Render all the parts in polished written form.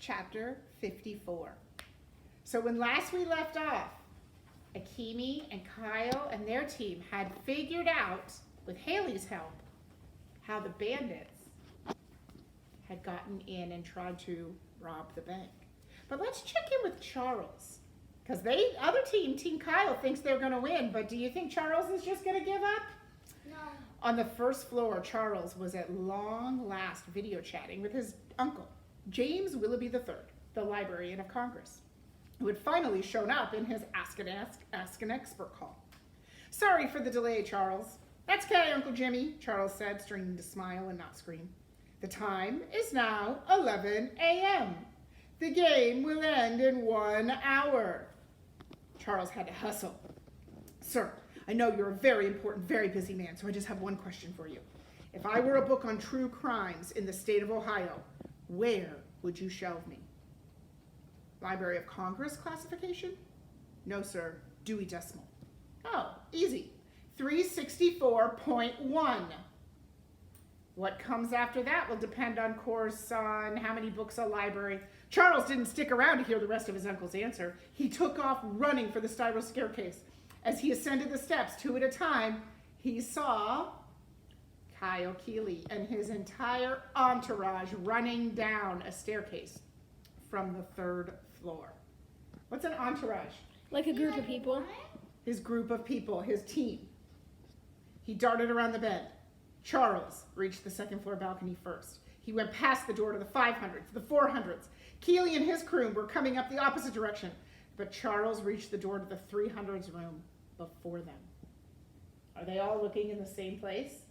chapter 54. So when last we left off, Akimi and Kyle and their team had figured out, with Haley's help, how the bandits had gotten in and tried to rob the bank. But let's check in with Charles, because other team Kyle, thinks they're going to win, but do you think Charles is just going to give up? No. On the first floor, Charles was at long last video chatting with his uncle, James Willoughby III, the Librarian of Congress, who had finally shown up in his Ask an Expert call. "Sorry for the delay, Charles." "That's okay, Uncle Jimmy," Charles said, straining to smile and not scream. "The time is now 11 a.m. The game will end in 1 hour. Charles had to hustle. "Sir, I know you're a very important, very busy man, so I just have one question for you. If I were a book on true crimes in the state of Ohio, where would you shelve me?" "Library of Congress classification?" "No, sir. Dewey Decimal." "Oh, easy. 364.1. What comes after that will depend, on course, on how many books a library." Charles didn't stick around to hear the rest of his uncle's answer. He took off running for the spiral staircase. As he ascended the steps 2 at a time, he saw Kyle Keeley and his entire entourage running down a staircase from the 3rd floor. What's an entourage? Like a group of people. His group of people, his team. He darted around the bend. Charles reached the 2nd floor balcony first. He went past the door to the 500s, the 400s. Keeley and his crew were coming up the opposite direction, but Charles reached the door to the 300s room before them. Are they all looking in the same place?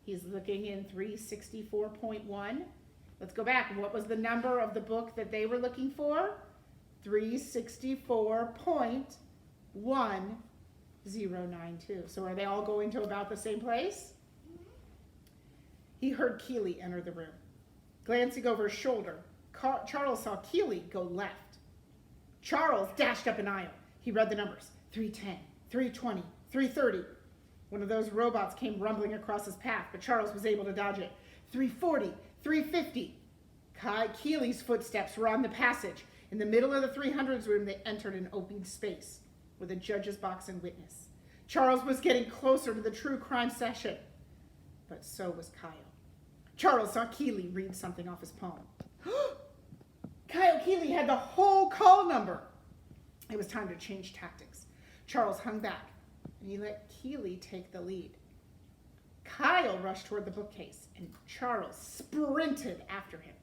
He's looking in 364.1. Let's go back. What was the number of the book that they were looking for? 364.1092. So are they all going to about the same place? He heard Keeley enter the room. Glancing over his shoulder, Charles saw Keeley go left. Charles dashed up an aisle. He read the numbers: 310, 320, 330. One of those robots came rumbling across his path, but Charles was able to dodge it. 340, 350. Keeley's footsteps were on the passage. In the middle of the 300s room, they entered an open space with a judge's box and witness. Charles was getting closer to the true crime session, but so was Kyle. Charles saw Keeley read something off his palm. Kyle Keeley had the whole call number. It was time to change tactics. Charles hung back, and he let Keeley take the lead. Kyle rushed toward the bookcase, and Charles sprinted after him.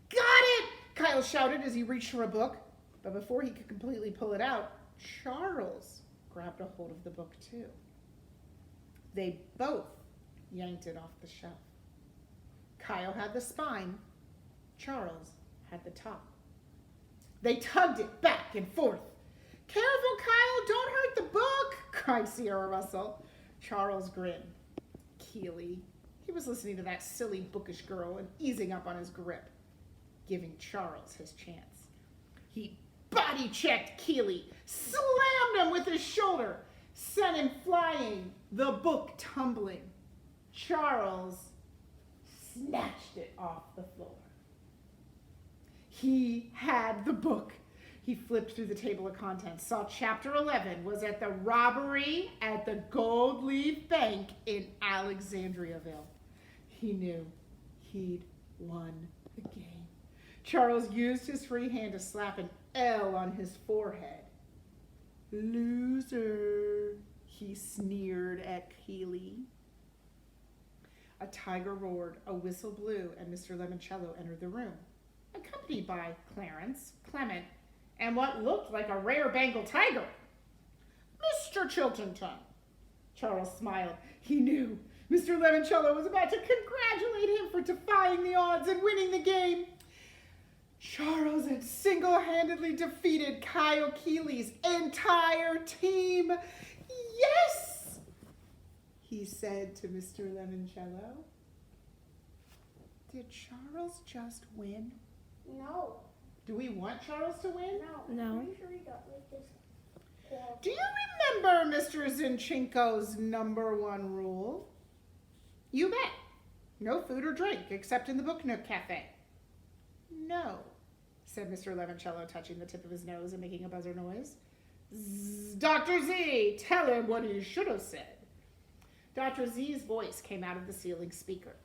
"Got it!" Kyle shouted as he reached for a book, but before he could completely pull it out, Charles grabbed a hold of the book too. They both yanked it off the shelf. Kyle had the spine, Charles had the top. They tugged it back and forth. "Careful, Kyle, don't hurt the book," cried Sierra Russell. Charles grinned. Keeley, he was listening to that silly bookish girl and easing up on his grip, giving Charles his chance. He body-checked Keeley, slammed him with his shoulder, sent him flying, the book tumbling. Charles snatched it off the floor. He had the book. He flipped through the table of contents, saw chapter 11 was at the robbery at the Gold Leaf Bank in Alexandriaville. He knew he'd won the game. Charles used his free hand to slap an L on his forehead. "Loser," he sneered at Keeley. A tiger roared, a whistle blew, and Mr. Lemoncello entered the room, accompanied by Clarence, Clement, and what looked like a rare Bengal tiger. "Mr. Chiltington." Charles smiled. He knew Mr. Lemoncello was about to congratulate him for defying the odds and winning the game. Charles had single-handedly defeated Kyle Keeley's entire team. "Yes," he said to Mr. Lemoncello. Did Charles just win? No. Do we want Charles to win? No. I'm pretty sure he got like this. Do you remember Mr. Zinchenko's #1 rule? You bet. No food or drink except in the Book Nook Cafe. No, said Mr. Lemoncello, touching the tip of his nose and making a buzzer noise. Dr. Z, tell him what he should have said. Dr. Z's voice came out of the ceiling speaker.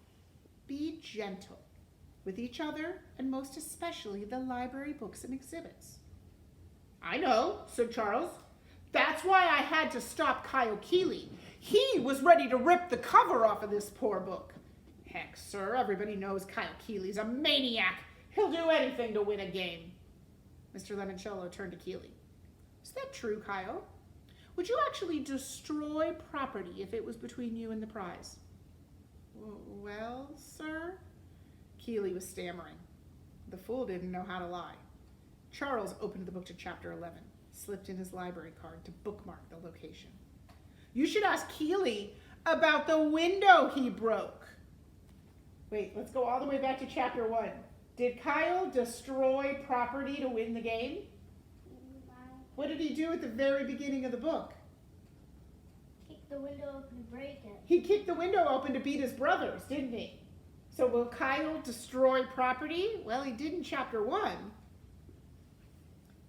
Be gentle with each other, and most especially the library books and exhibits. I know, said Charles. That's why I had to stop Kyle Keeley. He was ready to rip the cover off of this poor book. Heck, sir, everybody knows Kyle Keeley's a maniac. He'll do anything to win a game. Mr. Lemoncello turned to Keeley. Is that true, Kyle? Would you actually destroy property if it was between you and the prize? Well, sir? Keeley was stammering. The fool didn't know how to lie. Charles opened the book to chapter 11, slipped in his library card to bookmark the location. You should ask Keeley about the window he broke. Wait, let's go all the way back to chapter 1. Did Kyle destroy property to win the game? What did he do at the very beginning of the book? Kick the window open and break it. He kicked the window open to beat his brothers, didn't he? So will Kyle destroy property? Well, he did in chapter 1.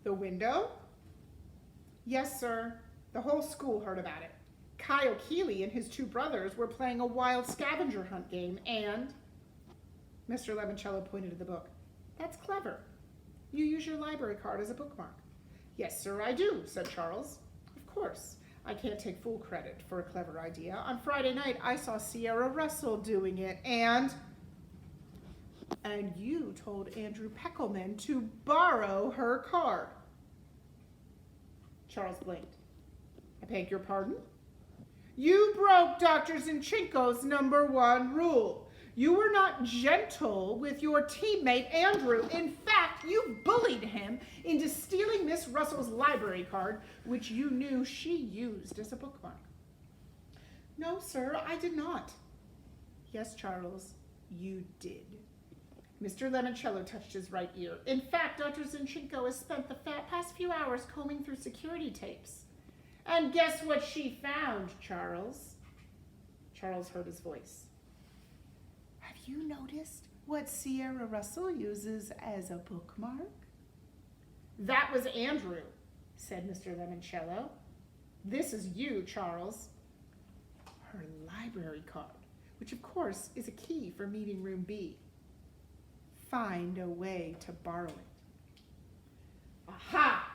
The window? Yes, sir. The whole school heard about it. Kyle Keeley and his 2 brothers were playing a wild scavenger hunt game, and Mr. Lemoncello pointed to the book. That's clever. You use your library card as a bookmark. Yes, sir, I do, said Charles. Of course, I can't take full credit for a clever idea. On Friday night, I saw Sierra Russell doing it, and you told Andrew Peckelman to borrow her card. Charles blinked. I beg your pardon? You broke Dr. Zinchenko's #1 rule. You were not gentle with your teammate, Andrew. In fact, you bullied him into stealing Miss Russell's library card, which you knew she used as a bookmark. No, sir, I did not. Yes, Charles, you did. Mr. Lemoncello touched his right ear. In fact, Dr. Zinchenko has spent the past few hours combing through security tapes. And guess what she found, Charles? Charles heard his voice. Have you noticed what Sierra Russell uses as a bookmark? That was Andrew, said Mr. Lemoncello. This is you, Charles. Her library card, which of course is a key for meeting room B. Find a way to borrow it. Aha!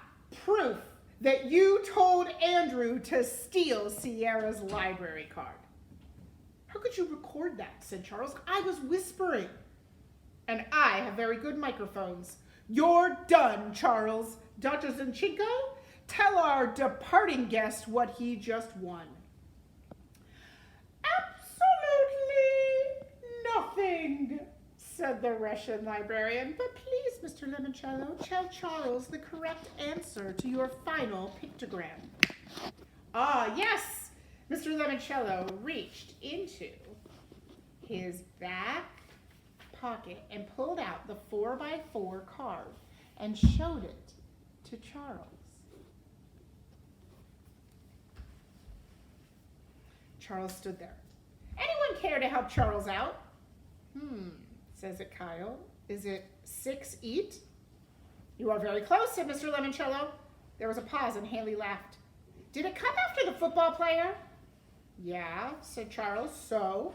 Proof that you told Andrew to steal Sierra's library card. How could you record that, said Charles. I was whispering. And I have very good microphones. You're done, Charles. Dr. Zinchenko, tell our departing guest what he just won. Absolutely nothing, said the Russian librarian. But please, Mr. Lemoncello, tell Charles the correct answer to your final pictogram. Ah, yes. Mr. Lemoncello reached into his back pocket and pulled out the 4x4 card and showed it to Charles. Charles stood there. Anyone care to help Charles out? Says it Kyle. Is it 6 eat? You are very close, said Mr. Lemoncello. There was a pause and Haley laughed. Did it come after the football player? Yeah, said Charles. So?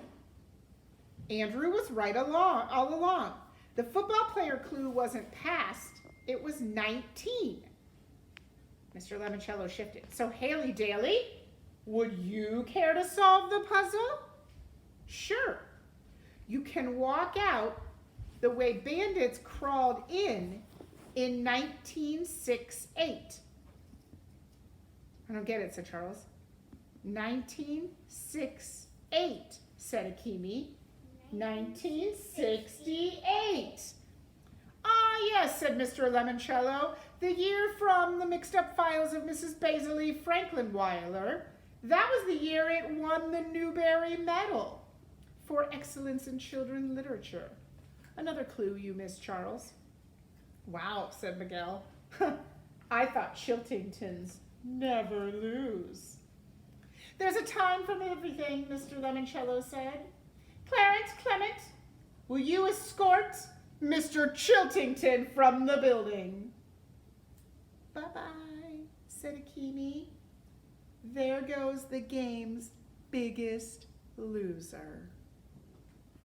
Andrew was right all along. The football player clue wasn't past. It was 19. Mr. Lemoncello shifted. So, Haley Daly, would you care to solve the puzzle? Sure. You can walk out the way bandits crawled in 1968. I don't get it, said Charles. 1968, said Akimi. 1968. Ah, yes, said Mr. Lemoncello. The year from the mixed-up files of Mrs. Basiley Franklin Weiler. That was the year it won the Newbery Medal for excellence in children's literature. Another clue you missed, Charles. Wow, said Miguel. I thought Chiltingtons never lose. There's a time for everything, Mr. Lemoncello said. Clarence Clement, will you escort Mr. Chiltington from the building. Bye-bye, said Akimi. There goes the game's biggest loser.